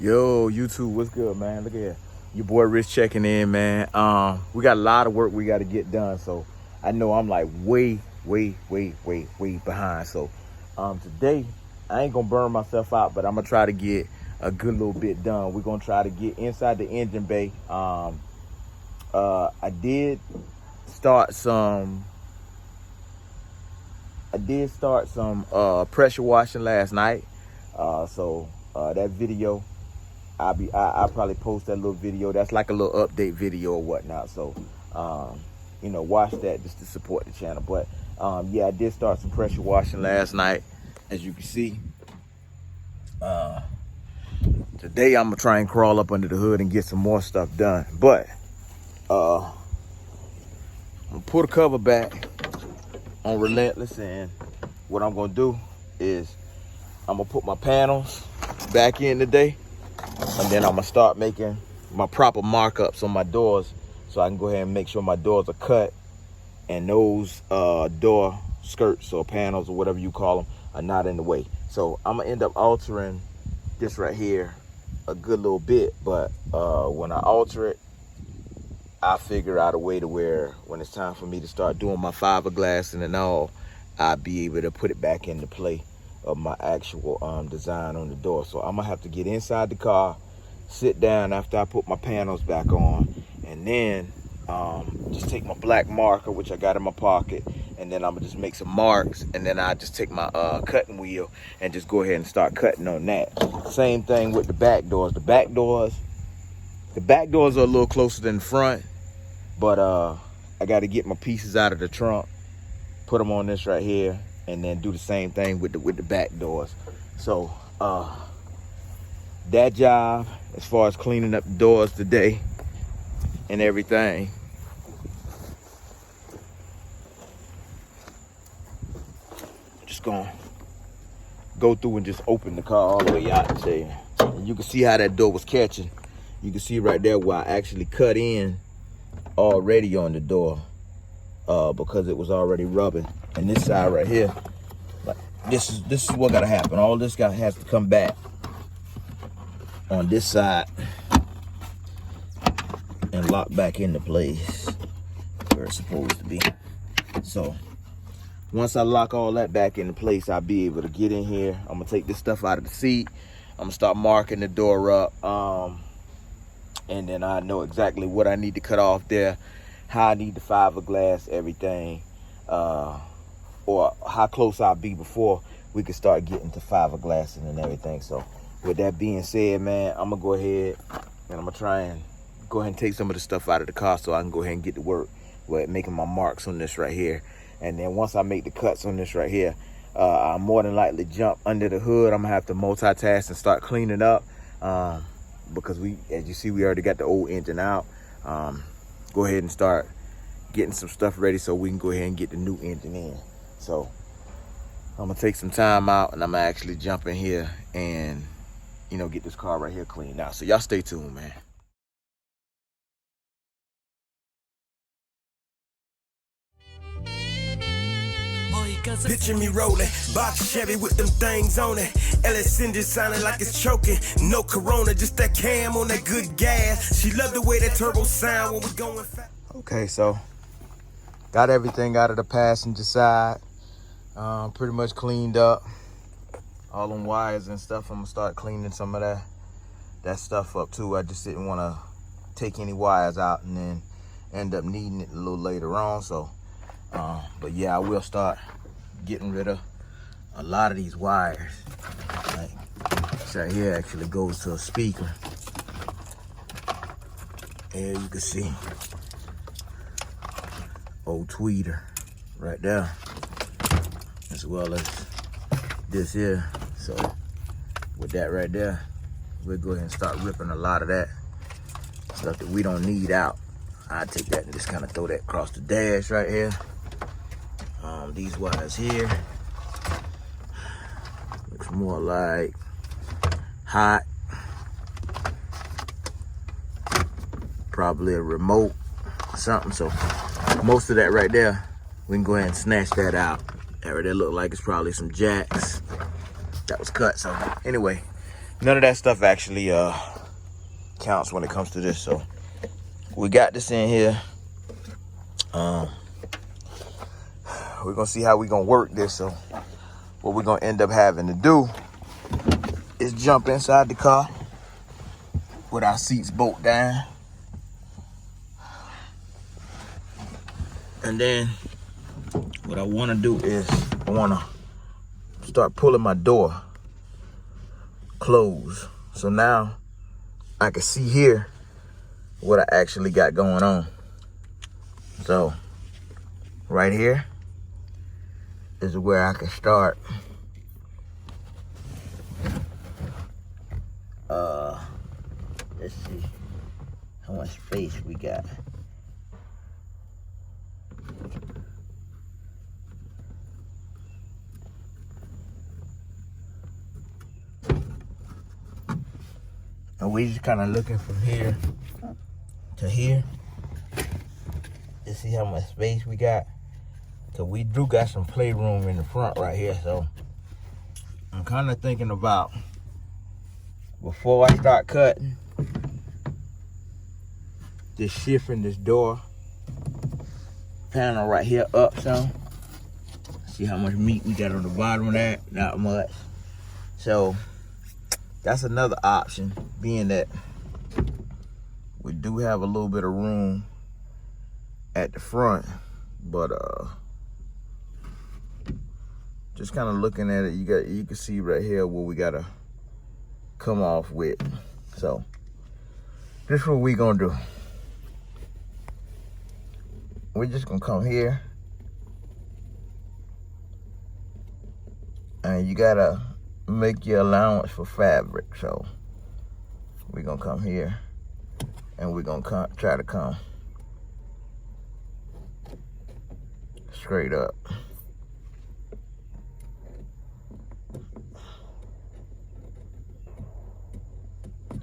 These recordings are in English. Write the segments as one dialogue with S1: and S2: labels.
S1: Yo, YouTube, what's good, man? Look at here. Your boy Rich checking in, man. We got a lot of work we got to get done, so I know I'm like way behind. So, today I ain't gonna burn myself out, but I'm gonna try to get a good little bit done. We're gonna try to get inside the engine bay. I did start some. Pressure washing last night. That video. I'll probably post that little video. That's like a little update video or whatnot. So, watch that just to support the channel. But yeah, I did start some pressure washing last night, as you can see. Today I'm gonna try and crawl up under the hood and get some more stuff done. But I'm gonna pull the cover back on Relentless, and what I'm gonna do is I'm gonna put my panels back in today. And then I'm gonna start making my proper markups on my doors so I can go ahead and make sure my doors are cut and those door skirts or panels or whatever you call them are not in the way. So I'm gonna end up altering this right here a good little bit, but when I alter it, I figure out a way to where when it's time for me to start doing my fiberglass and all, I'll be able to put it back into play of my actual design on the door. So I'm gonna have to get inside the car, sit down after I put my panels back on, and then just take my black marker, which I got in my pocket, and then I'm gonna just make some marks, and then I just take my cutting wheel and just go ahead and start cutting on that. Same thing with the back doors. The back doors are a little closer than the front, but I got to get my pieces out of the trunk, put them on this right here, and then do the same thing with the back doors. So that job, as far as cleaning up the doors today and everything, just gonna go through and just open the car all the way out and say, and you can see how that door was catching. You can see right there where I actually cut in already on the door because it was already rubbing. And this side right here, like this is what gotta happen. All this has to come back on this side and lock back into place where it's supposed to be. So once I lock all that back into place, I'll be able to get in here. I'm gonna take this stuff out of the seat. I'm gonna start marking the door up. And then I know exactly what I need to cut off there, how I need the fiberglass, everything, or how close I'll be before we can start getting to fiberglassing and everything. So with that being said, man, I'm gonna go ahead and I'm gonna try and go ahead and take some of the stuff out of the car so I can go ahead and get to work with making my marks on this right here. And then once I make the cuts on this right here, I'll more than likely jump under the hood. I'm gonna have to multitask and start cleaning up. Because as you see, we already got the old engine out. Go ahead and start getting some stuff ready so we can go ahead and get the new engine in. So I'm gonna take some time out and I'm gonna actually jump in here and, get this car right here cleaned out. So y'all stay tuned, man.
S2: Picture me rolling, box Chevy with them things on it. LS engine sounding like it's choking. No Corona, just that cam on that good gas. She love the way that turbo sound when we going fast.
S1: Okay, so got everything out of the passenger side. Pretty much cleaned up all them wires and stuff. I'm gonna start cleaning some of that stuff up too. I just didn't want to take any wires out and then end up needing it a little later on. So but yeah, I will start getting rid of a lot of these wires. Like this right here actually goes to a speaker. There you can see old tweeter right there, as well as this here. So with that right there, we'll go ahead and start ripping a lot of that stuff that we don't need out. I take that and just kind of throw that across the dash right here. These wires here looks more like hot, probably a remote or something. So most of that right there, we can go ahead and snatch that out. That right there look like it's probably some jacks that was cut. So anyway, none of that stuff actually counts when it comes to this. So we got this in here. We're gonna see how we're gonna work this. So what we're gonna end up having to do is jump inside the car with our seats bolt down. And then what I wanna do is I wanna start pulling my door closed. So now I can see here what I actually got going on. So right here is where I can start let's see how much space we got. And we just kind of looking from here to here to see how much space we got. So we do got some playroom in the front right here. So I'm kind of thinking about, before I start cutting, just shifting this door panel right here up some. See how much meat we got on the bottom of that? Not much. So that's another option, being that we do have a little bit of room at the front, but just kind of looking at it, you can see right here where we gotta come off with. So this is what we gonna do. We're just gonna come here, and you gotta make your allowance for fabric. So we're gonna come here, and we're gonna try to come straight up.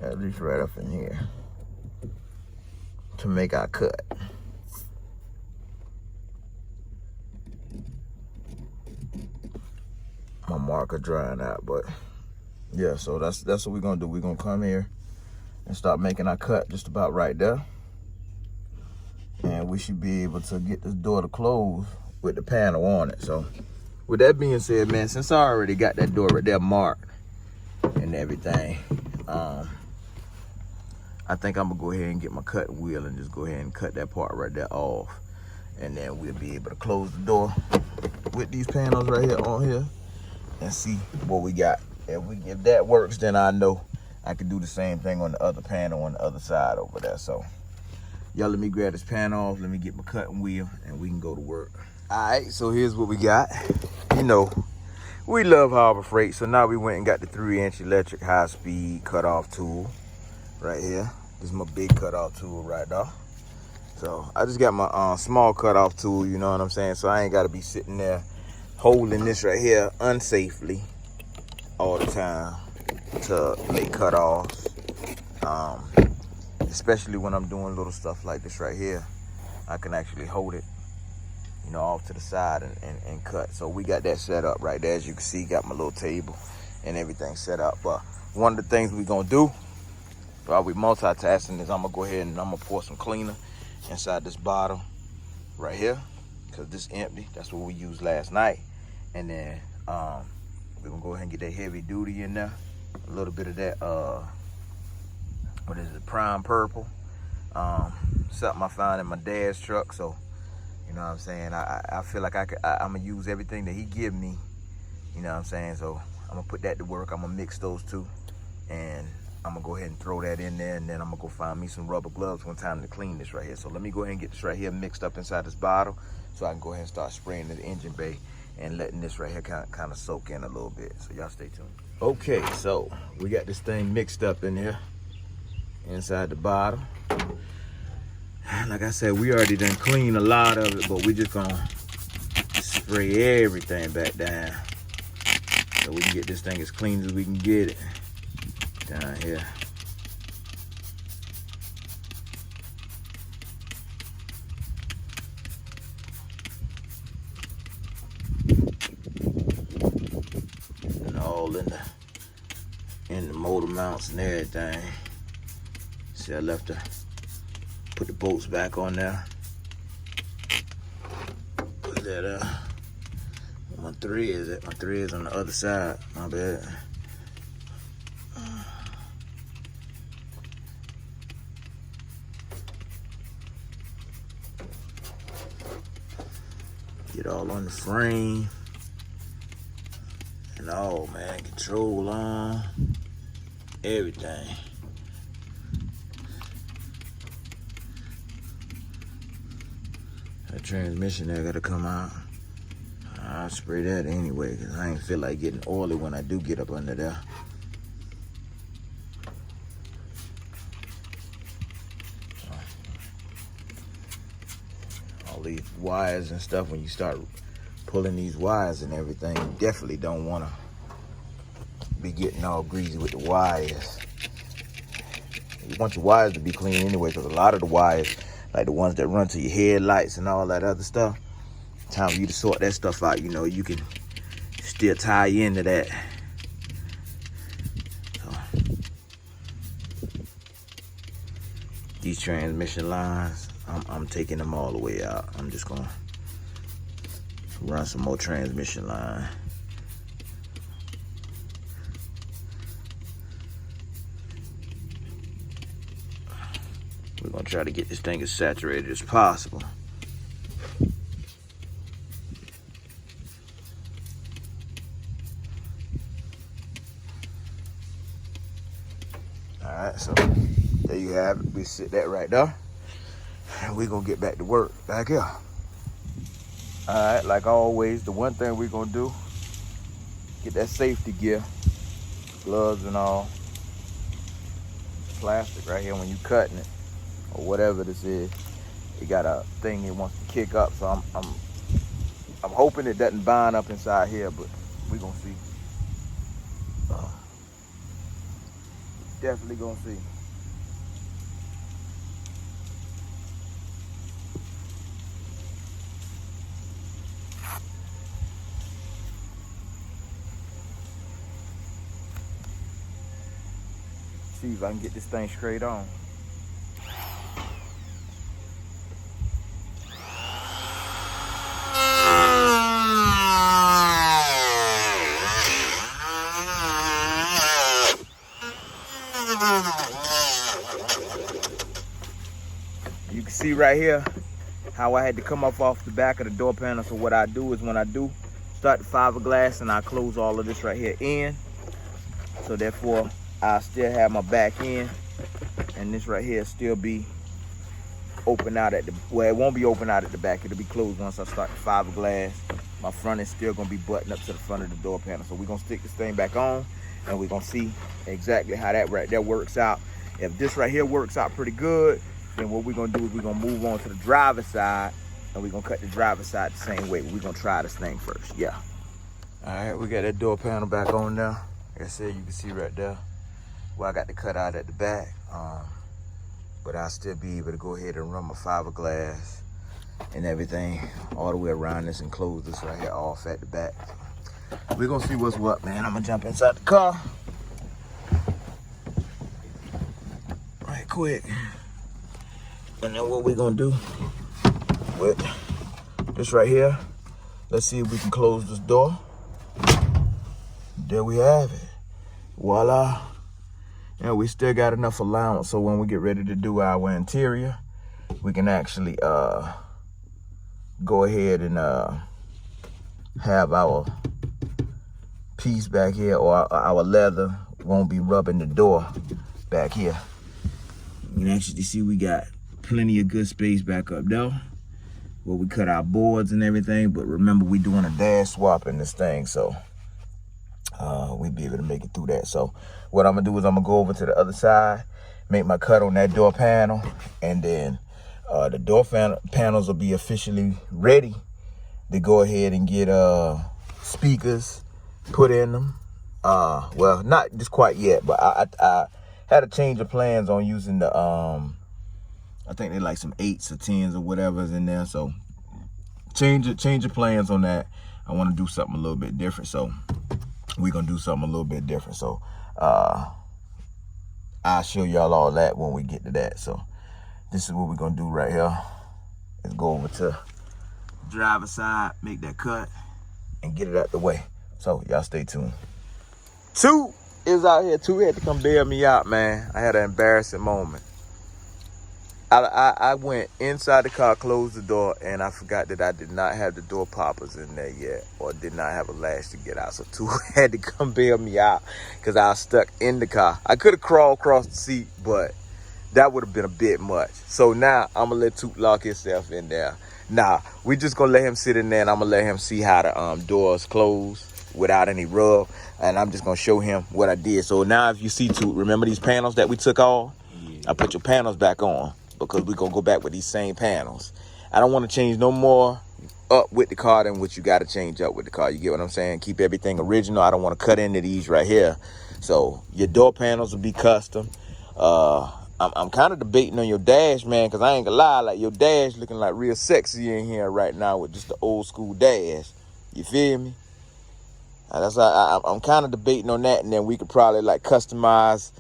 S1: At least right up in here to make our cut. My marker drying out, but yeah, so that's what we're gonna do. We're gonna come here and start making our cut just about right there, and we should be able to get this door to close with the panel on it. So with that being said, man, since I already got that door right there marked and everything, I think I'm gonna go ahead and get my cutting wheel and just go ahead and cut that part right there off, and then we'll be able to close the door with these panels right here on here and see what we got. If that works, then I know I can do the same thing on the other panel on the other side over there. So y'all, let me grab this panel off, let me get my cutting wheel, and we can go to work. All right, so here's what we got. You know, we love Harbor Freight, so now we went and got the 3-inch electric high-speed cutoff tool right here. This is my big cutoff tool right there. So I just got my small cutoff tool, you know what I'm saying? So I ain't gotta be sitting there holding this right here unsafely all the time to make cutoffs. Especially when I'm doing little stuff like this right here, I can actually hold it, you know, off to the side and cut. So we got that set up right there. As you can see, got my little table and everything set up. But one of the things we're gonna do while we multitasking is I'm gonna go ahead and I'm gonna pour some cleaner inside this bottle right here, because this empty. That's what we used last night. And then we're gonna go ahead and get that heavy duty in there, a little bit of that what is it, prime purple, something I found in my dad's truck. So you know what I'm saying, I feel like I'm gonna use everything that he give me, you know what I'm saying. So I'm gonna put that to work. I'm gonna mix those two, and I'm gonna go ahead and throw that in there, and then I'm gonna go find me some rubber gloves one time to clean this right here. So let me go ahead and get this right here mixed up inside this bottle, so I can go ahead and start spraying the engine bay and letting this right here kind of soak in a little bit. So y'all stay tuned. Okay, so we got this thing mixed up in here inside the bottle. Like I said, we already done cleaned a lot of it, but we just gonna spray everything back down so we can get this thing as clean as we can get it down here. And all in the motor mounts and everything. See, I left to put the bolts back on there. Put that my threads at. My threads on the other side. My bad. Get all on the frame. And all, man, control on. Everything. That transmission there gotta come out. I'll spray that anyway, because I ain't feel like getting oily when I do get up under there. All these wires and stuff, when you start pulling these wires and everything, you definitely don't want to be getting all greasy with the wires. You want your wires to be clean anyway, because a lot of the wires, like the ones that run to your headlights and all that other stuff, time for you to sort that stuff out, you know, you can still tie into that. So, these transmission lines, I'm taking them all the way out. I'm just gonna run some more transmission line. We're gonna try to get this thing as saturated as possible. All right, so there you have it. We sit that right there. And we're gonna get back to work back here. All right, like always, the one thing we're gonna do, get that safety gear, gloves and all. Plastic right here when you cutting it, or whatever this is, it got a thing it wants to kick up. So I'm hoping it doesn't bind up inside here, but we're gonna see. Definitely gonna see. See if I can get this thing straight on. You can see right here how I had to come up off the back of the door panel. So what I do is when I do start the fiberglass, and I close all of this right here in, so therefore I still have my back end, and this right here still be open out at the, well, it won't be open out at the back, it'll be closed once I start the fiberglass. My front is still gonna be buttoned up to the front of the door panel. So we're gonna stick this thing back on, and we're gonna see exactly how that right there works out. If this right here works out pretty good, then what we're gonna do is we're gonna move on to the driver's side, and we're gonna cut the driver's side the same way. We're gonna try this thing first, yeah. All right, we got that door panel back on now. Like I said, you can see right there where I got the cut out at the back. But I'll still be able to go ahead and run my fiberglass and everything all the way around this and close this right here off at the back. We're gonna see what's what, man. I'm gonna jump inside the car right quick. And then what we're gonna do with this right here, let's see if we can close this door. There we have it. Voila. And we still got enough allowance, so when we get ready to do our interior, we can actually go ahead and have our piece back here, or our leather won't be rubbing the door back here. You can actually see we got plenty of good space back up there where we cut our boards and everything. But remember, we doing a dash swap in this thing, so we'll be able to make it through that. So what I'm gonna do is I'm gonna go over to the other side, make my cut on that door panel, and then the door panels will be officially ready to go ahead and get speakers put in them. Well, not just quite yet, but I had a change of plans on using the I think they're like some 8s or 10s or whatever's in there. So change of plans on that. I want to do something a little bit different. So we're gonna do something a little bit different. So I'll show y'all all that when we get to that. So this is what we're gonna do right here. Let's go over to driver's side, make that cut, and get it out the way. So y'all stay tuned. Two is out here. Two had to come bail me out, man. I had an embarrassing moment. I went inside the car, closed the door, and I forgot that I did not have the door poppers in there yet, or did not have a latch to get out. So Two had to come bail me out because I was stuck in the car. I could have crawled across the seat, but that would have been a bit much. So now I'm gonna let Toot lock himself in there. Nah, we just gonna let him sit in there, and I'm gonna let him see how the doors close without any rub, and I'm just gonna show him what I did. So now if you see Toot, remember these panels that we took off? I put your panels back on, because we're going to go back with these same panels. I don't want to change no more up with the car than what you got to change up with the car. You get what I'm saying? Keep everything original. I don't want to cut into these right here. So your door panels will be custom. I'm kind of debating on your dash, man, because I ain't gonna lie, like your dash looking like real sexy in here right now with just the old school dash. You feel me? That's why I'm kind of debating on that, and then we could probably like customize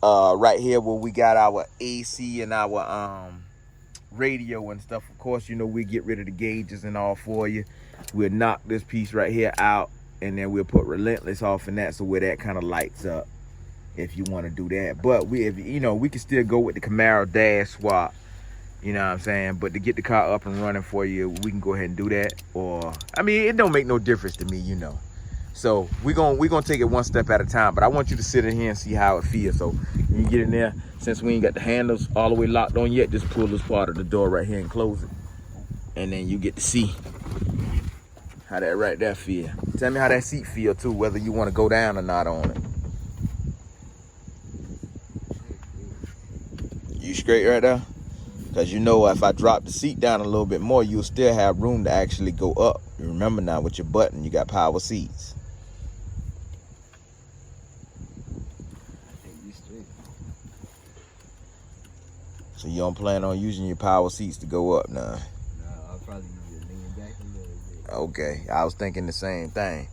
S1: right here where we got our AC and our radio and stuff. Of course, you know, we get rid of the gauges and all for you. We'll knock this piece right here out, and then we'll put Relentless off in that, so where that kind of lights up, if you want to do that. But we can still go with the Camaro dash swap, you know what I'm saying? But to get the car up and running for you, we can go ahead and do that. Or, I mean, it don't make no difference to me, you know. So we're gonna take it one step at a time, but I want you to sit in here and see how it feels. So when you get in there, since we ain't got the handles all the way locked on yet, just pull this part of the door right here and close it. And then you get to see how that right there feel. Tell me how that seat feel too, whether you want to go down or not on it. You straight right there? Because you know if I drop the seat down a little bit more, you'll still have room to actually go up. You remember now with your button, you got power seats. So you don't plan on using your power seats to go up now?
S3: No, I'll probably use it lean back a little bit.
S1: Okay, I was thinking the same thing.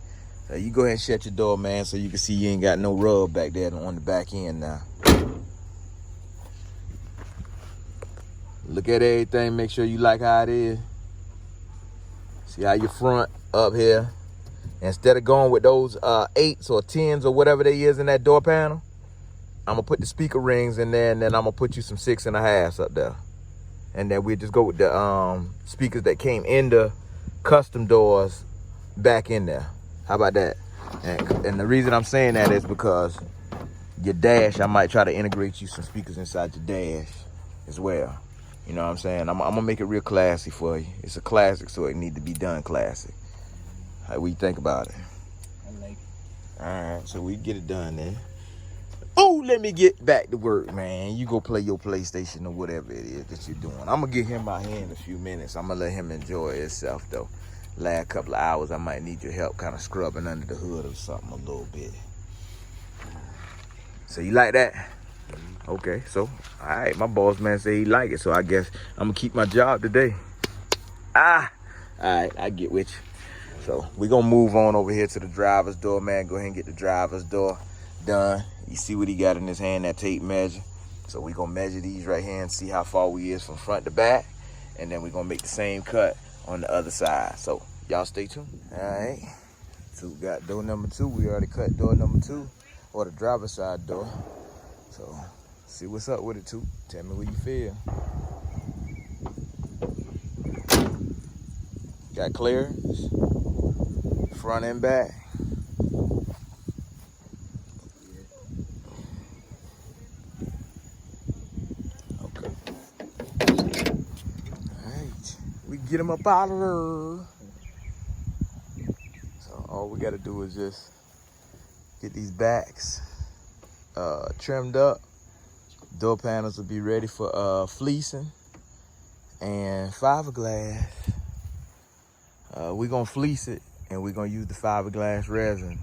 S1: So you go ahead and shut your door, man, so you can see you ain't got no rub back there on the back end now. Look at everything, make sure you like how it is. See how your front up here. Instead of going with those 8s or 10s or whatever they is in that door panel, I'm gonna put the speaker rings in there, and then I'm gonna put you some 6.5s up there. And then we just go with the speakers that came in the custom doors back in there. How about that? And the reason I'm saying that is because your dash, I might try to integrate you some speakers inside your dash as well. You know what I'm saying? I'm gonna make it real classy for you. It's a classic, so it need to be done classic. How do you think about it?
S3: I like it.
S1: All right, so we get it done then. Oh, let me get back to work, man. You go play your PlayStation or whatever it is that you're doing. I'm gonna get him out here in a few minutes. I'm gonna let him enjoy himself though. Last couple of hours, I might need your help kind of scrubbing under the hood or something a little bit. So you like that? Okay, so, all right, my boss man say he like it, so I guess I'm gonna keep my job today. All right, I get with you. So we gonna move on over here to the driver's door, man. Go ahead and get the driver's door done. You see what he got in his hand, that tape measure. So we gonna measure these right here and see how far we is from front to back. And then we gonna make the same cut on the other side. So y'all stay tuned. All right, so we got door number 2. We already cut door number 2, or the driver's side door. So see what's up with it too. Tell me what you feel. Got clearance, front and back. Okay. Alright, we get them up out of there. So all we gotta do is just get these backs trimmed up. Door panels will be ready for fleecing and fiberglass. We're gonna fleece it, and we're gonna use the fiberglass resin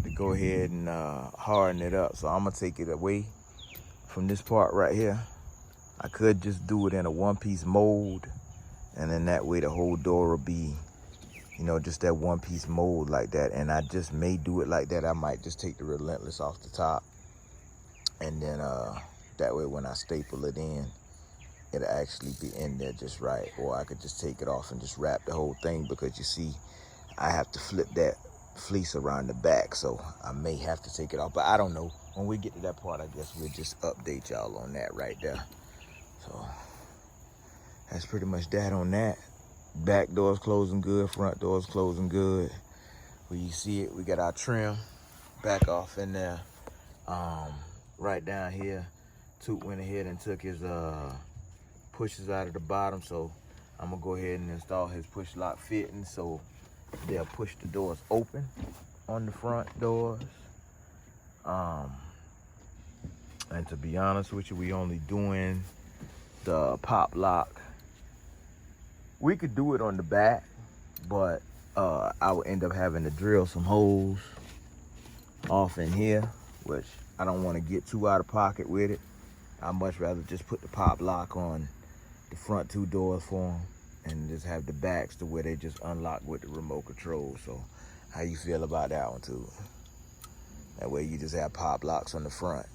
S1: to go ahead and harden it up. So I'm gonna take it away from this part right here. I could just do it in a one-piece mold, and then that way the whole door will be, you know, just that one-piece mold like that. And I just may do it like that. I might just take the Relentless off the top And then that way when I staple it in, it'll actually be in there just right. Or I could just take it off and just wrap the whole thing, because you see, I have to flip that fleece around the back, so I may have to take it off, but I don't know. When we get to that part, I guess we'll just update y'all on that right there. So that's pretty much that on that. Back door's closing good, front door's closing good. Where you see it, we got our trim back off in there. Right down here, Toot went ahead and took his pushes out of the bottom, so I'm gonna go ahead and install his push lock fitting, so they'll push the doors open on the front doors. And to be honest with you, we only doing the pop lock. We could do it on the back, but I would end up having to drill some holes off in here, which I don't want to get too out of pocket with it. I'd much rather just put the pop lock on the front two doors for them and just have the backs to where they just unlock with the remote control. So how you feel about that one too? That way you just have pop locks on the front.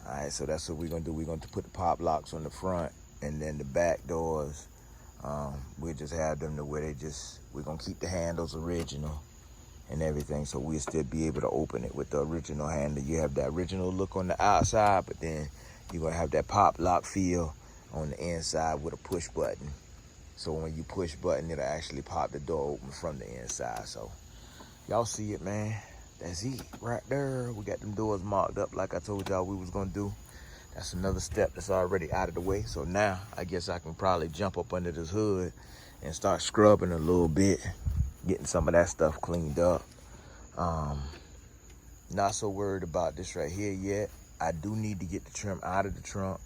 S1: All right, so that's what we're gonna do. We're gonna put the pop locks on the front, and then the back doors, we'll just have them to where we're gonna keep the handles original and everything, so we'll still be able to open it with the original handle. You have the original look on the outside, but then you're gonna have that pop lock feel on the inside with a push button. So when you push button, it'll actually pop the door open from the inside. So y'all see it, man. That's it right there. We got them doors marked up like I told y'all we was gonna do. That's another step that's already out of the way. So now I guess I can probably jump up under this hood and start scrubbing a little bit, getting some of that stuff cleaned up. Not so worried about this right here yet. I do need to get the trim out of the trunk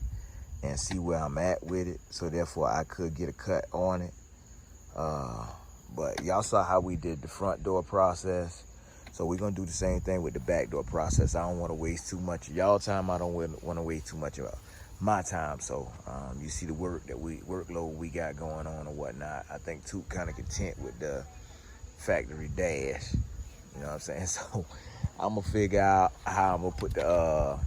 S1: and see where I'm at with it, so therefore I could get a cut on it. But y'all saw how we did the front door process, so we're gonna do the same thing with the back door process. I don't want to waste too much of y'all time. I don't want to waste too much of my time. So you see the workload we got going on and whatnot. I think Toot kind of content with the factory dash. You know what I'm saying? So I'm gonna figure out how I'm gonna put the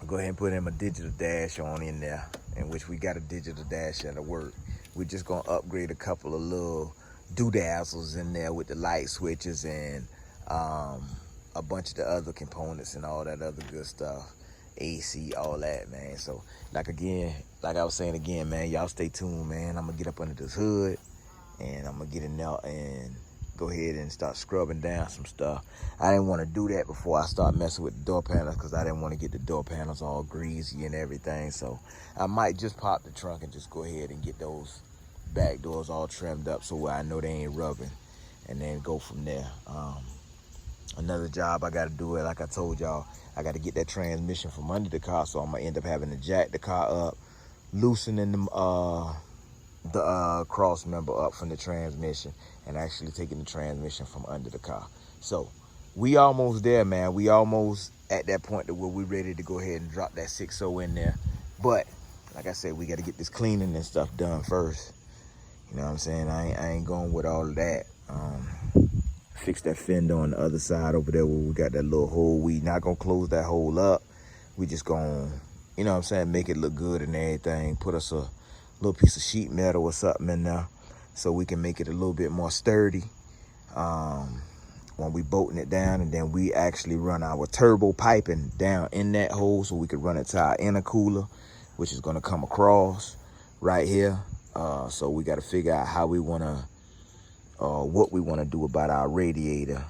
S1: go ahead and put him a digital dash on in there, in which we got a digital dash that'll work. We're just gonna upgrade a couple of little doodazzles in there with the light switches and a bunch of the other components and all that other good stuff, AC, all that, man. So like I was saying again, man, y'all stay tuned, man. I'm gonna get up under this hood and I'm gonna get in there and go ahead and start scrubbing down some stuff. I didn't want to do that before I start messing with the door panels, because I didn't want to get the door panels all greasy and everything. So I might just pop the trunk and just go ahead and get those back doors all trimmed up so I know they ain't rubbing, and then go from there. Another job I got to do, it like I told y'all, I got to get that transmission from under the car, so I'm gonna end up having to jack the car up, loosening the cross member up from the transmission, and actually taking the transmission from under the car. So we almost there, man. We almost at that point where we're ready to go ahead and drop that 6.0 in there. But like I said, we got to get this cleaning and stuff done first. You know what I'm saying? I ain't going with all of that. Fix that fender on the other side over there where we got that little hole. We not gonna close that hole up. We just gonna, you know what I'm saying, make it look good and everything. Put us a little piece of sheet metal or something in there so we can make it a little bit more sturdy when we bolting it down. And then we actually run our turbo piping down in that hole so we could run it to our intercooler, which is gonna come across right here. So we gotta figure out how we wanna, what we wanna do about our radiator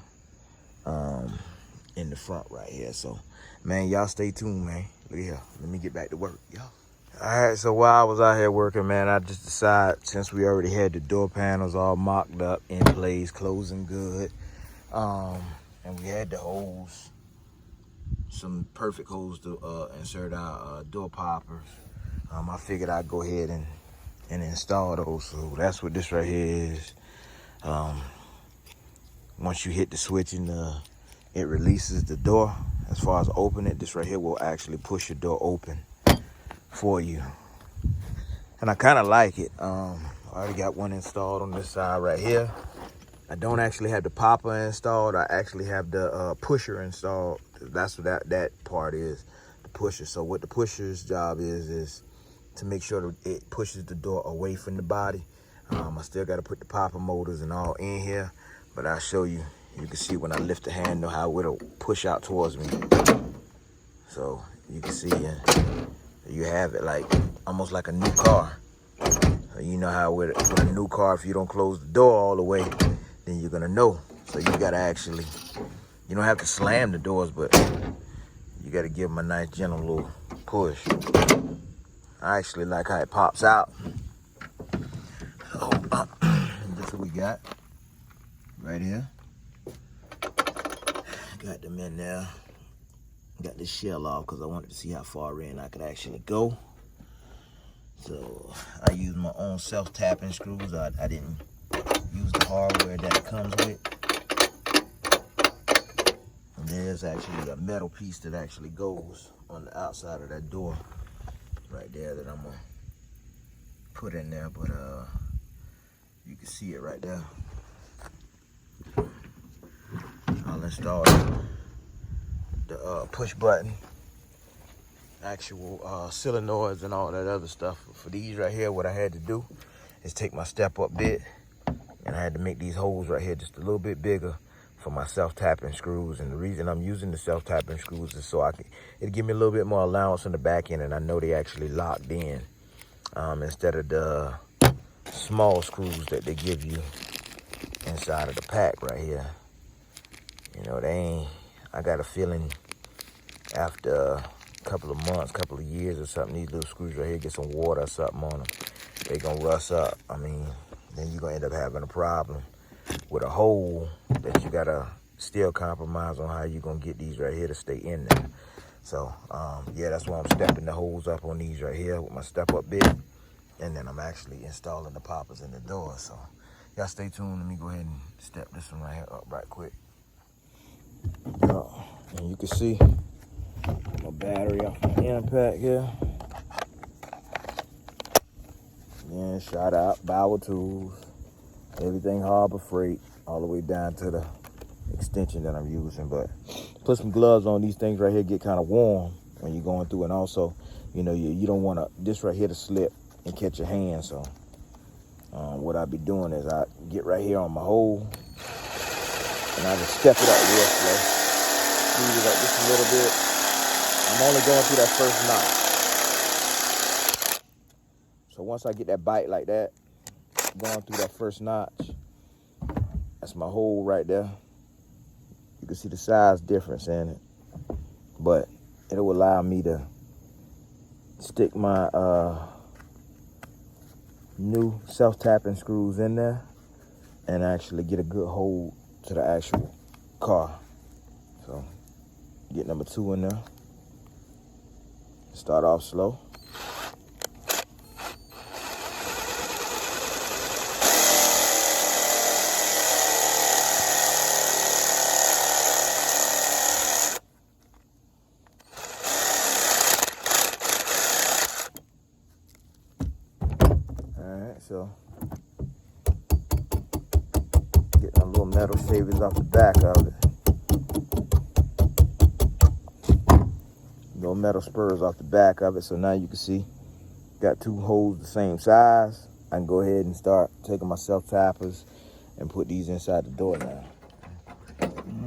S1: in the front right here. So man, y'all stay tuned, man. Look here, let me get back to work, y'all. All right, so while I was out here working, man, I just decided, since we already had the door panels all mocked up, in place, closing good, and we had the holes, some perfect holes to insert our door poppers, I figured I'd go ahead and install those. So that's what this right here is. Once you hit the switch and it releases the door, as far as open it, this right here will actually push your door open for you, and I kind of like it. I already got one installed on this side right here. I don't actually have the popper installed. I actually have the pusher installed That's what that part is, the pusher. So what the pusher's job is to make sure that it pushes the door away from the body. I still got to put the popper motors and all in here, but I'll show you. You can see when I lift the handle how it'll push out towards me. So you can see, you have it like almost like a new car. So you know how with a new car, if you don't close the door all the way, then you're gonna know. So you gotta actually, you don't have to slam the doors, but you gotta give them a nice gentle little push. I actually like how it pops out. So that's what we got right here. Got them in there. Got this shell off because I wanted to see how far in I could actually go. So I used my own self-tapping screws. I didn't use the hardware that it comes with. And there's actually a metal piece that actually goes on the outside of that door right there that I'm gonna put in there, but you can see it right there. I'll install the push button, actual solenoids and all that other stuff. For these right here, what I had to do is take my step up bit, and I had to make these holes right here just a little bit bigger for my self-tapping screws. And the reason I'm using the self-tapping screws is so it'll give me a little bit more allowance on the back end, and I know they actually locked in instead of the small screws that they give you inside of the pack right here. You know, they ain't, I got a feeling after a couple of months, couple of years or something, these little screws right here get some water or something on them, they gonna rust up. I mean, then you're gonna end up having a problem with a hole that you gotta still compromise on how you're gonna get these right here to stay in there. So yeah, that's why I'm stepping the holes up on these right here with my step up bit, and then I'm actually installing the poppers in the door. So y'all stay tuned. Let me go ahead and step this one right here up right quick. And you can see my battery off my impact here. Then shout out Bauer Tools, everything Harbor Freight, all the way down to the extension that I'm using. But put some gloves on. These things right here get kind of warm when you're going through, and also, you know, you don't want this right here to slip and catch your hand. So what I be doing is I get right here on my hole, and I just step it up real slow. Squeeze it up just a little bit. I'm only going through that first notch. So once I get that bite like that, going through that first notch, that's my hole right there. You can see the size difference in it, but it'll allow me to stick my new self-tapping screws in there and actually get a good hold to the actual car. So get number 2 in there. Start off slow. Alright, so get my little metal shavings off the back of it. Little metal spurs off the back of it. So now you can see, got 2 holes the same size. I can go ahead and start taking my self-tappers and put these inside the door now.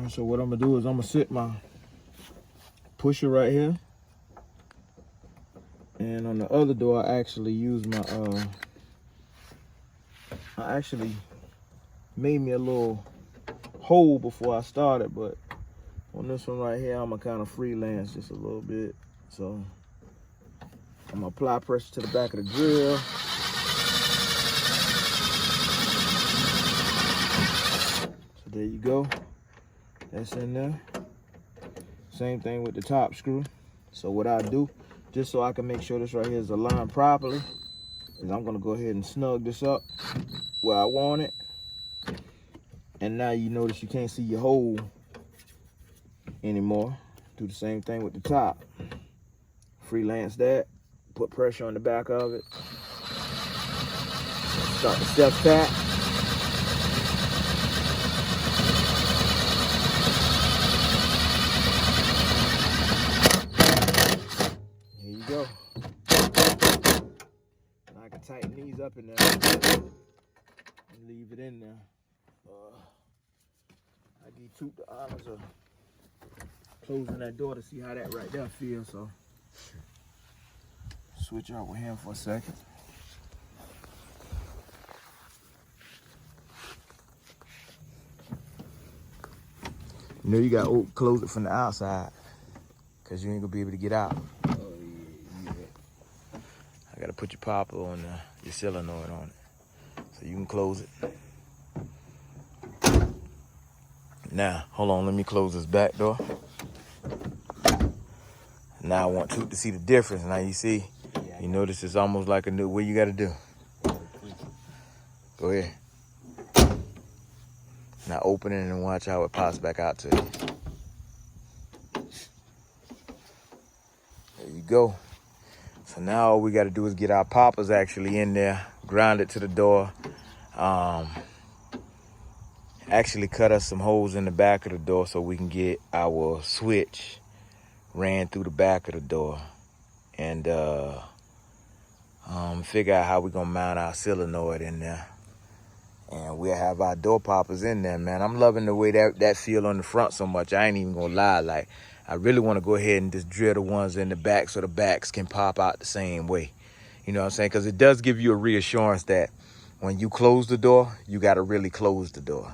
S1: So what I'm gonna do is I'm gonna sit my pusher right here. And on the other door, I actually use my, I actually made me a little hole before I started, but on this one right here, I'm gonna kind of freelance just a little bit. So I'm gonna apply pressure to the back of the drill. So there you go. That's in there. Same thing with the top screw. So what I do, just so I can make sure this right here is aligned properly, is I'm gonna go ahead and snug this up where I want it. And now you notice you can't see your hole anymore. Do the same thing with the top. Freelance that, put pressure on the back of it. Start the self-tap. tighten these up in there and leave it in there. I give Toot the honors of closing that door to see how that right there feels. So switch out with him for a second. You know you gotta close it from the outside, cause you ain't gonna be able to get out.
S3: Oh yeah.
S1: I gotta put your popper on your solenoid on it, so you can close it. Now, hold on, let me close this back door. Now I want Toot to see the difference. Now you see, you notice it's almost like a new, what you gotta do? Go ahead. Now open it and watch how it pops back out to you. There you go. So now all we gotta do is get our poppers actually in there, ground it to the door. Actually cut us some holes in the back of the door so we can get our switch ran through the back of the door, and figure out how we're gonna mount our solenoid in there, and we'll have our door poppers in there, man. I'm loving the way that feel on the front so much. I ain't even gonna lie, like I really want to go ahead and just drill the ones in the back so the backs can pop out the same way. You know what I'm saying? Because it does give you a reassurance that when you close the door, you got to really close the door.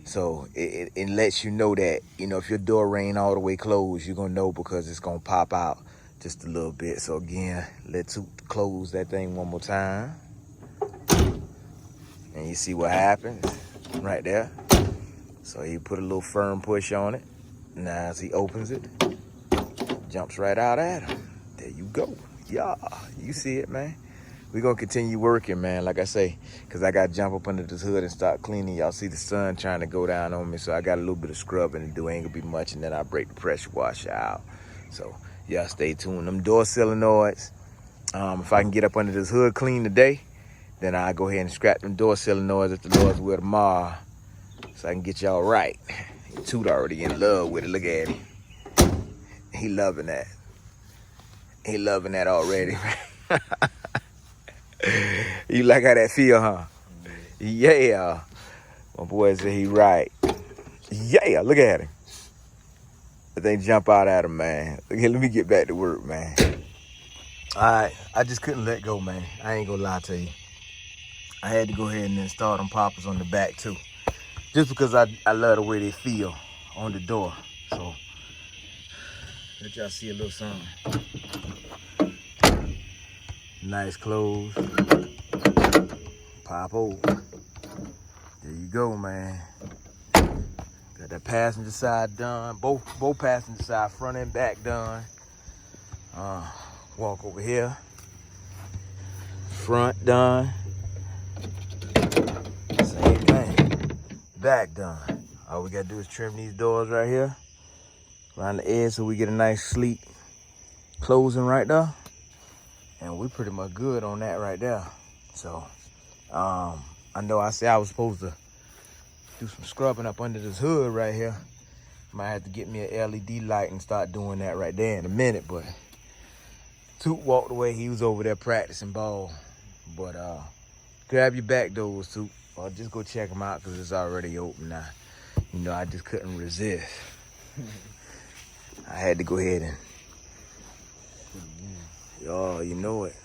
S1: So it lets you know that, you know, if your door ain't all the way closed, you're going to know because it's going to pop out just a little bit. So again, let's close that thing one more time. And you see what happens right there. So he put a little firm push on it. Now as he opens it, jumps right out at him. There you go. Yeah, you see it, man. We're going to continue working, man, like I say, because I got to jump up under this hood and start cleaning. Y'all see the sun trying to go down on me, so I got a little bit of scrubbing to do. Ain't going to be much, and then I break the pressure washer out. So, yeah, stay tuned. Them door solenoids, if I can get up under this hood clean today, then I'll go ahead and scrap them door solenoids if the Lord's will tomorrow, so I can get y'all right. Toot already in love with it. Look at him. He loving that. He loving that already, man. You like how that feel, huh? Yeah. My boy said he right. Yeah, look at him. But they jump out at him, man. Okay, let me get back to work, man. All right, I just couldn't let go, man. I ain't gonna lie to you. I had to go ahead and install them poppers on the back too. Just because I love the way they feel on the door. So, let y'all see a little something. Nice close. Pop over. There you go, man. Got that passenger side done. Both passenger side, front and back done. Walk over here. Front done. Same thing. Back done. All we gotta do is trim these doors right here around the edge so we get a nice sleek closing right there. And we pretty much good on that right there. So, I know I said I was supposed to do some scrubbing up under this hood right here. Might have to get me an LED light and start doing that right there in a minute. But Toot walked away. He was over there practicing ball. But grab your back doors, Toot. Or just go check them out because it's already open now. You know, I just couldn't resist. I had to go ahead and... Oh, you know it.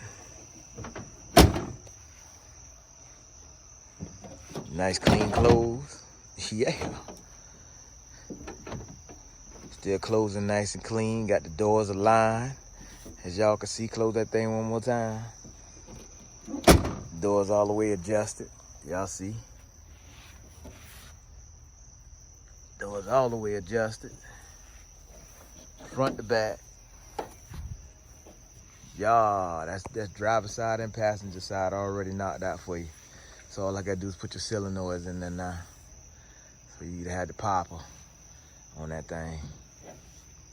S1: Nice clean close. Yeah. Still closing nice and clean. Got the doors aligned. As y'all can see, close that thing one more time. Doors all the way adjusted. Y'all see. Doors all the way adjusted. Front to back. Yeah, that's driver side and passenger side already knocked out for you. So all I gotta do is put your solenoids in there now. So you had the popper on that thing.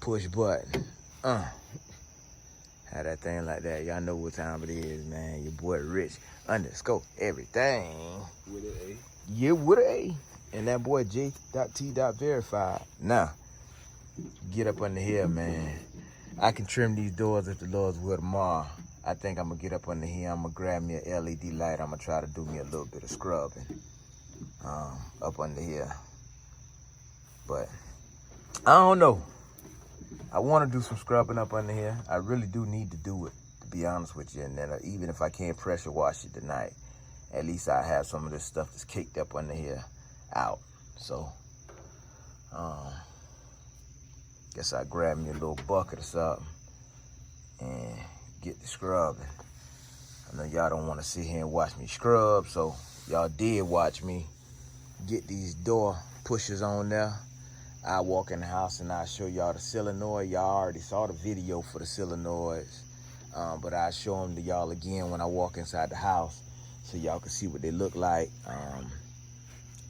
S1: Push button. Had that thing like that. Y'all know what time it is, man. Your boy Rich underscore everything.
S3: With an A?
S1: Yeah, with an A. And that boy J.T.verified. Now, get up under here, man. I can trim these doors if the Lord's will tomorrow. I think I'm gonna get up under here. I'm gonna grab me a LED light. I'm gonna try to do me a little bit of scrubbing up under here. But I don't know. I want to do some scrubbing up under here. I really do need to do it, to be honest with you. And then even if I can't pressure wash it tonight, at least I have some of this stuff that's caked up under here out. So, guess I grab me a little bucket or something and get the scrubbing. I know y'all don't want to sit here and watch me scrub, so y'all did watch me get these door pushers on there. I walk in the house and I show y'all the solenoid. Y'all already saw the video for the solenoids, but I show them to y'all again when I walk inside the house so y'all can see what they look like.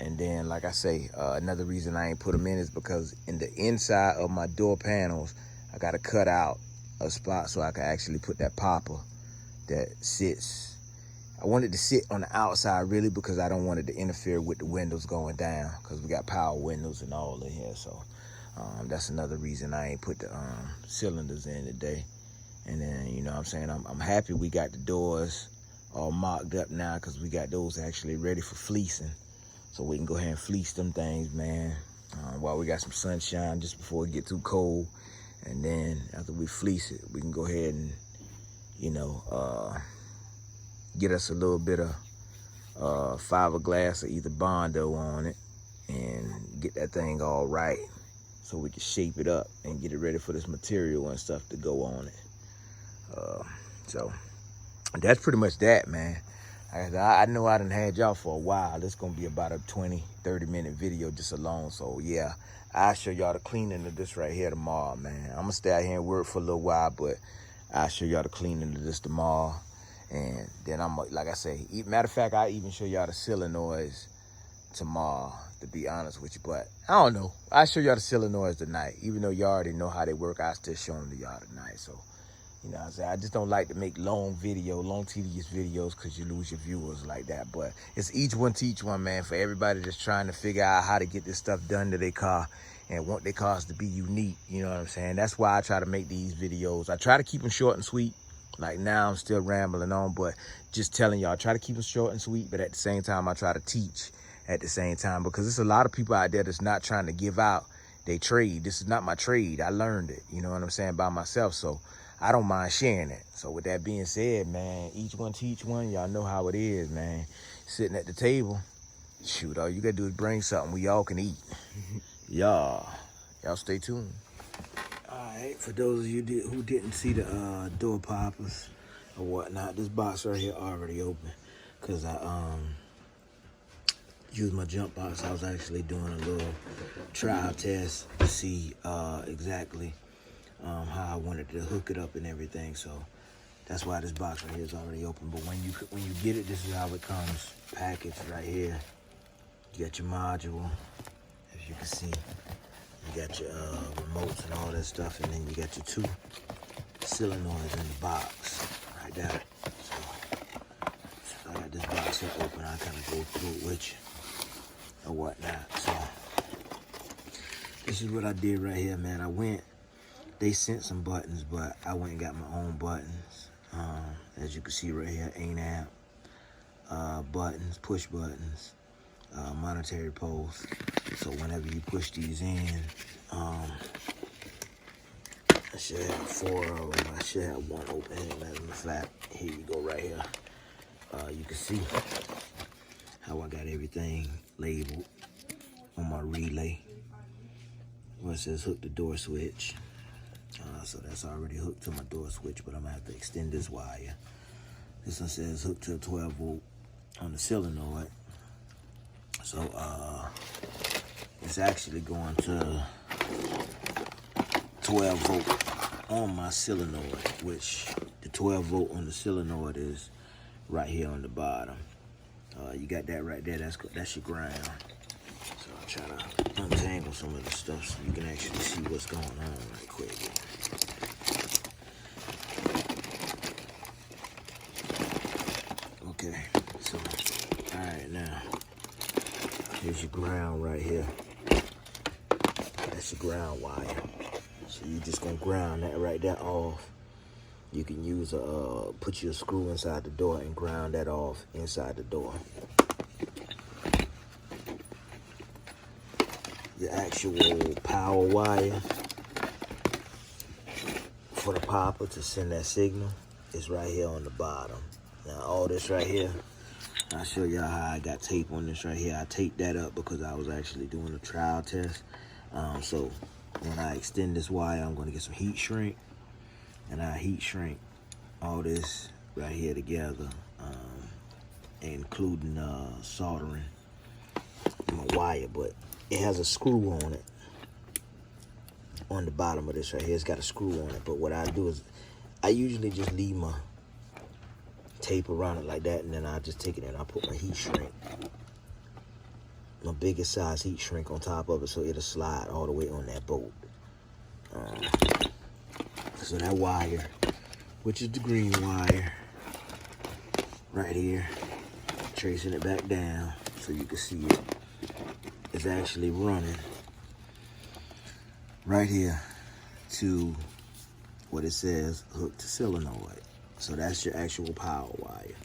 S1: And then, like I say, another reason I ain't put them in is because in the inside of my door panels, I got to cut out a spot so I can actually put that popper that sits. I wanted to sit on the outside really because I don't want it to interfere with the windows going down because we got power windows and all in here. So that's another reason I ain't put the cylinders in today. And then, you know what I'm saying, I'm happy we got the doors all mocked up now because we got those actually ready for fleecing. So we can go ahead and fleece them things, man, while we got some sunshine just before it get too cold. And then after we fleece it, we can go ahead and, you know, get us a little bit of fiberglass or either Bondo on it and get that thing all right so we can shape it up and get it ready for this material and stuff to go on it. So that's pretty much that, man. I know I done had y'all for a while. This gonna be about a 20-30 minute video just alone. So yeah, I'll show y'all the cleaning of this right here tomorrow, man. I'm gonna stay out here and work for a little while, but I'll show y'all the cleaning of this tomorrow. And then I'm, like I say, matter of fact, I'll even show y'all the solenoids tomorrow, to be honest with you. But I don't know. I'll show y'all the solenoids tonight. Even though y'all already know how they work, I'll still show them to y'all tonight. So, you know what I'm saying? I just don't like to make long tedious videos because you lose your viewers like that. But it's each one teach one, man, for everybody that's trying to figure out how to get this stuff done to their car and want their cars to be unique. You know what I'm saying? That's why I try to make these videos. I try to keep them short and sweet. Like now I'm still rambling on, but just telling y'all, try to keep them short and sweet, but at the same time, I try to teach at the same time because there's a lot of people out there that's not trying to give out their trade. This is not my trade. I learned it, you know what I'm saying, by myself. So I don't mind sharing it. So with that being said, man, each one teach one. Y'all know how it is, man. Sitting at the table, shoot, all you gotta do is bring something we all can eat. Y'all stay tuned. Alright, for those of you who didn't see the door poppers or whatnot, this box right here already open because I used my jump box. I was actually doing a little trial test to see exactly how I wanted to hook it up and everything. So that's why this box right here is already open. But when you get it, this is how it comes packaged right here. You got your module, as you can see. You got your remotes and all that stuff, and then you got your 2 solenoids in the box right there. So I got this box here open. I kind of go through it with you or whatnot. So this is what I did right here, man. They sent some buttons, but I went and got my own buttons. As you can see right here, 8-amp buttons, push buttons. Monetary post. So whenever you push these in, I should have 4 of them. I should have 1 open here. Matter of fact, here you go right here. You can see how I got everything labeled on my relay. Where it says hook the door switch. So that's already hooked to my door switch, but I'm gonna have to extend this wire. This one says hook to a 12 volt on the solenoid. So it's actually going to 12 volt on my solenoid, which the 12 volt on the solenoid is right here on the bottom. You got that right there, that's your ground. So I'll try to untangle some of the stuff so you can actually see what's going on right quick. Okay, so all right, now here's your ground right here. That's your ground wire. So you're just gonna ground that right there off you can use put your screw inside the door and ground that off inside the door. The actual power wire for the popper to send that signal is right here on the bottom. Now all this right here, I'll show y'all how I got tape on this right here. I taped that up because I was actually doing a trial test. So when I extend this wire, I'm going to get some heat shrink, and I heat shrink all this right here together, including soldering my wire. But it has a screw on it on the bottom of this right here. It's got a screw on it. But what I do is I usually just leave my tape around it like that, and then I just take it and I put my heat shrink, my biggest size heat shrink on top of it, so it'll slide all the way on that bolt. So that wire, which is the green wire right here, tracing it back down so you can see it, is actually running right here to what it says hooked to solenoid. So that's your actual power wire.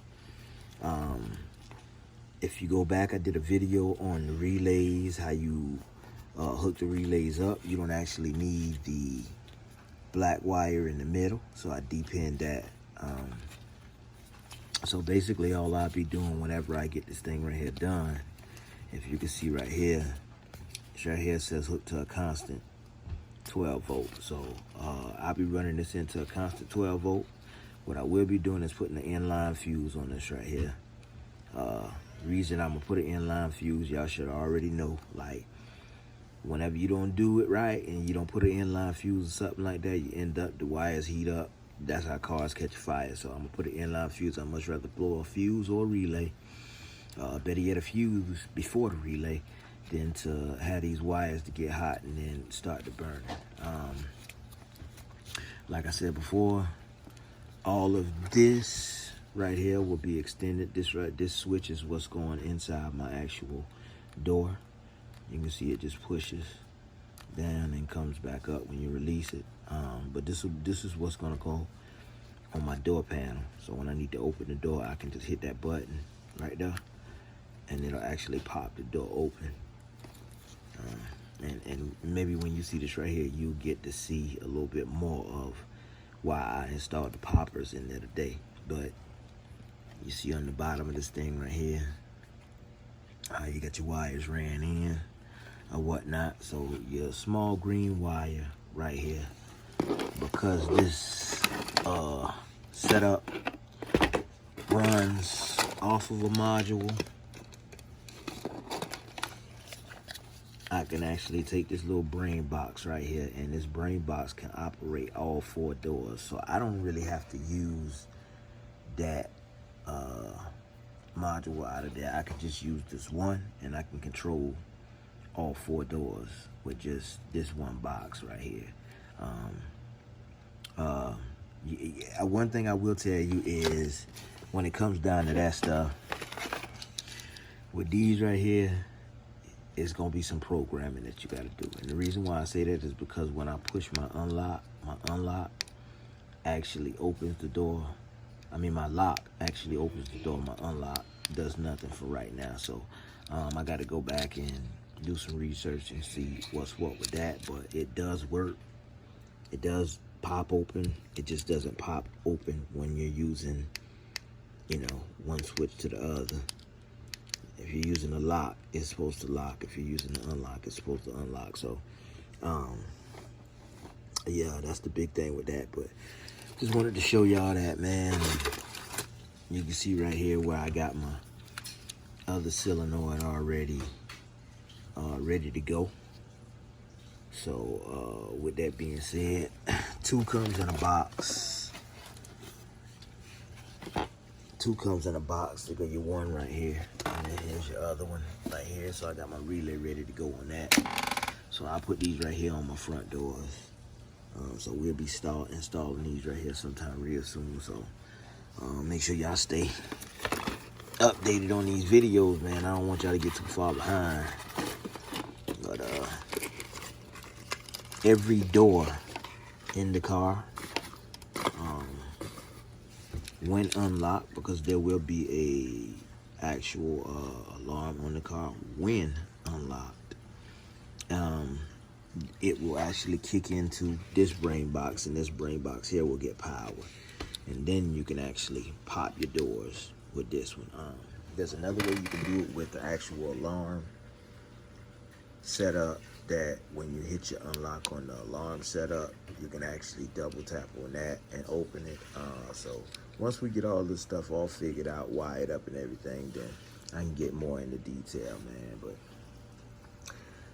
S1: If you go back, I did a video on the relays, how you hook the relays up. You don't actually need the black wire in the middle, so I depinned that. So basically all I'll be doing whenever I get this thing right here done, if you can see right here, it's right here, it says hook to a constant 12 volt. So I'll be running this into a constant 12 volt. What I will be doing is putting the inline fuse on this right here. Reason I'm gonna put an inline fuse, y'all should already know. Like, whenever you don't do it right and you don't put an inline fuse or something like that, you end up, the wires heat up. That's how cars catch fire. So I'm gonna put an inline fuse. I'd much rather blow a fuse or a relay. Better yet, a fuse before the relay than to have these wires to get hot and then start to burn. Like I said before, all of this right here will be extended. This switch is what's going inside my actual door. You can see it just pushes down and comes back up when you release it. But this is what's gonna go on my door panel. So when I need to open the door, I can just hit that button right there, and it'll actually pop the door open. And maybe when you see this right here, you get to see a little bit more of why I installed the poppers in there today. But you see on the bottom of this thing right here, you got your wires ran in or whatnot. So your small green wire right here, because this setup runs off of a module, I can actually take this little brain box right here, and this brain box can operate all 4 doors. So I don't really have to use that module out of there. I can just use this one, and I can control all 4 doors with just this one box right here. One thing I will tell you is, when it comes down to that stuff, with these right here, it's gonna be some programming that you gotta do. And the reason why I say that is because when I push my unlock actually opens the door. I mean, my lock actually opens the door. My unlock does nothing for right now. So I gotta go back and do some research and see what's what with that. But it does work. It does pop open. It just doesn't pop open when you're using, you know, one switch to the other. If you're using a lock, it's supposed to lock. If you're using the unlock, it's supposed to unlock. So, yeah, that's the big thing with that. But just wanted to show y'all that, man. You can see right here where I got my other solenoid already ready to go. So, with that being said, 2 comes in a box. 2 comes in a box. Look at your one right here, and then here's your other one right here. So I got my relay ready to go on that. So I'll put these right here on my front doors. So we'll be installing these right here sometime real soon. So make sure y'all stay updated on these videos, man. I don't want y'all to get too far behind. But every door in the car when unlocked, because there will be a actual alarm on the car when unlocked. It will actually kick into this brain box, and this brain box here will get power, and then you can actually pop your doors with this one. There's another way you can do it with the actual alarm setup, that when you hit your unlock on the alarm setup, you can actually double tap on that and open it. So once we get all this stuff all figured out, wired up and everything, then I can get more into detail, man. But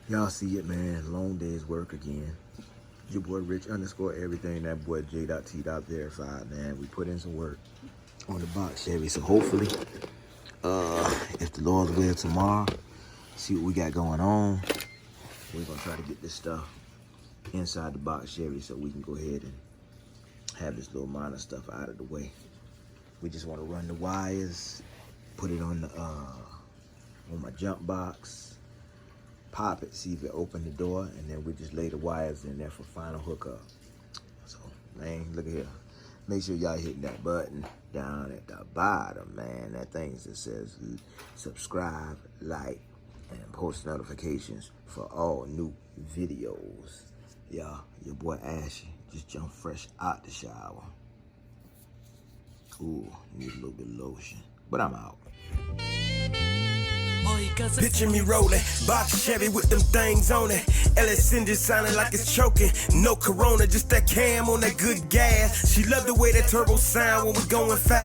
S1: y'all see it, man. Long day's work again. Your boy Rich_everything. That boy J.T.Verified, man. We put in some work on the box Chevy. So hopefully, if the Lord's will, tomorrow, see what we got going on. We're gonna try to get this stuff inside the box Chevy so we can go ahead and have this little minor stuff out of the way. We just want to run the wires, put it on the on my jump box, pop it, see if it opened the door, and then we just lay the wires in there for final hookup. So, man, look at here. Make sure y'all hitting that button down at the bottom, man. That thing that says subscribe, like, and post notifications for all new videos. Yeah, your boy Ashy just jumped fresh out the shower. Ooh, need a little bit of lotion, but I'm out.
S2: Picture me rolling, box Chevy with them things on it. LS engine sounding like it's choking. No Corona, just that cam on that good gas. She love the way that turbo sound when we going fast.